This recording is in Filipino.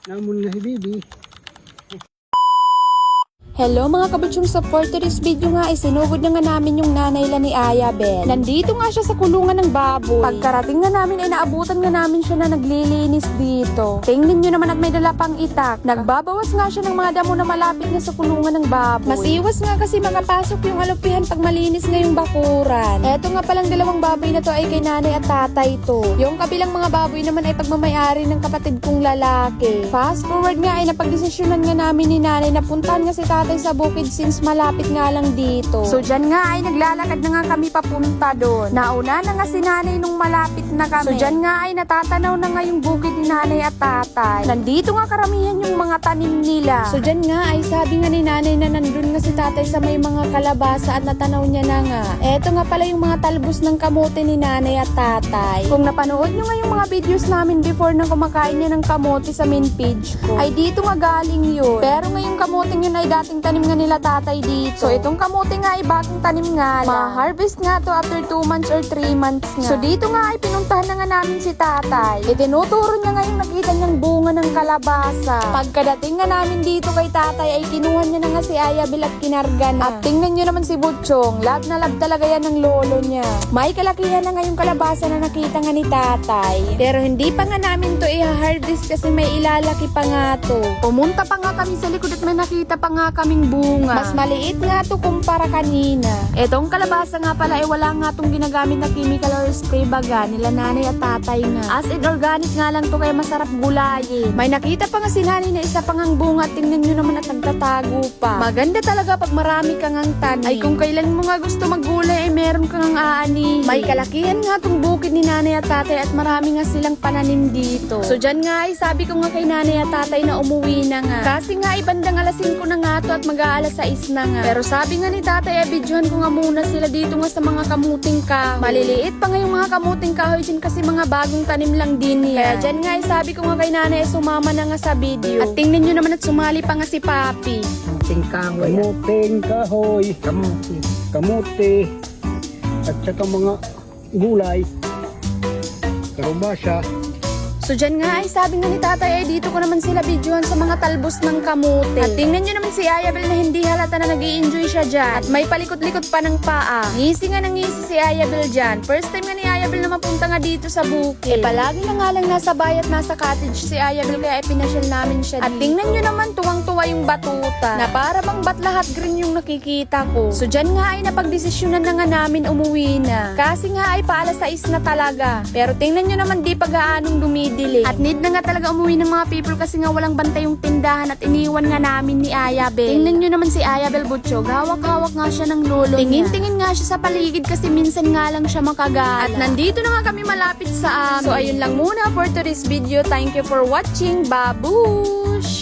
Namon na si Bibi. Hello mga kabutsyong, sa for today's video nga sinugod na nga namin yung nanay la ni Ayabel. Nandito nga siya sa kulungan ng baboy. Pagkarating nga namin ay naabutan nga namin siya na naglilinis dito. Tingnan nyo naman at may dala pang itak. Nagbabawas nga siya ng mga damo na malapit nga sa kulungan ng baboy. Masiwas nga kasi makapasok yung alupihan pag malinis nga yung bakuran. Eto nga palang dalawang baboy na to ay kay nanay at tatay to. Yung kabilang mga baboy naman ay pagmamayari ng kapatid kong lalaki. Fast forward nga ay napagdesisyonan nga namin ni nanay na puntahan nga si tatay sa bukid since malapit nga lang dito. So dyan nga ay naglalakad na nga kami papunta doon. Nauna na nga si nanay nung malapit na kami. So dyan nga ay natatanaw na nga yung bukid ni nanay at tatay. Nandito nga karamihan yung mga tanim nila. So dyan nga ay sabi nga ni nanay na nandun nga si tatay sa may mga kalabasa at natanaw niya na nga. Eto nga pala yung mga talbos ng kamote ni nanay at tatay. Kung napanood nyo nga yung mga videos namin before na kumakain niya ng kamote sa main page ko, ay dito nga galing yun. Pero ngayong kamote yun ay dating tanim nga nila tatay dito. So itong kamote nga ay bagong tanim nga lang. Ma-harvest nga to after 2 months or 3 months nga. So dito nga ay pinuntahan na nga namin si tatay. Itinuturo niya nga yung nakita niyang bunga ng kalabasa. Pagkadating nga namin dito kay tatay ay kinuha niya na nga si Ayabel at kinarga na. At tingnan niyo naman si Butchong. Love na love talaga yan ng lolo niya. May kalakihan na nga yung kalabasa na nakita nga ni tatay. Pero hindi pa nga namin to i-harvest kasi may ilalaki pa nga to. Pumunta pa nga kami sa likod at may nakita pa nga kaming bunga. Mas maliit nga to kumpara kanina. Etong kalabasa nga pala ay wala nga tong ginagamit na chemical or spray baga nila nanay at tatay nga. As in organic nga lang to kaya masarap gulayin. May nakita pa nga si nanay na isa pang bunga at tingnan nyo naman at nagtatago pa. Maganda talaga pag marami kang ang tanim. Ay kung kailan mo nga gusto maggulay ay meron kang aani. May kalakihan nga tong bukid ni nanay at tatay at marami nga silang pananim dito. So dyan nga ay sabi ko nga kay nanay at tatay na umuwi na nga. Kasi nga ay bandang alas 5 na nga to at mag-aalas 6 na nga. Pero sabi nga ni tatay, videohan ko nga muna sila dito nga sa mga kamuting kahoy. Maliliit pa nga yung mga kamuting kahoy dyan kasi mga bagong tanim lang din yan. Kaya dyan nga ay sabi ko nga kay nanay sumama na nga sa video. At tingnan nyo naman at sumali pa nga si Papi. Kamuting kahoy. Kamuti. At saka mga gulay. Karubasa. So dyan nga ay sabi nga ni tatay ay dito ko naman sila videohan sa mga talbos ng kamote. At tingnan nyo naman si Ayabel na hindi halata na nag-i-enjoy siya dyan. At may palikot-likot pa ng paa. Ngisi nga ng ngisi si Ayabel dyan. First time nga ni Ayabel na mapunta nga dito sa bukid. Palagi na nga lang nasa bayat nasa cottage si Ayabel kaya ipinasyal namin siya dito. At tingnan nyo naman tuwang-tuwa yung batuta. Na para bang bat lahat green yung nakikita ko. So dyan nga ay napagdesisyonan na nga namin umuwi na. Kasi nga ay paalas 6 na talaga. Pero tingnan nyo naman di pag-aanong dumidi. At need na nga talaga umuwi ng mga people kasi nga walang bantay yung tindahan at iniwan nga namin ni Ayabel. Tingnan nyo naman si Ayabel Butchog, hawak-hawak nga siya ng lolo niya. Tingin-tingin nga siya sa paligid kasi minsan nga lang siya makagala. At nandito na nga kami malapit sa amin. So ayun lang muna for today's video. Thank you for watching. Babush!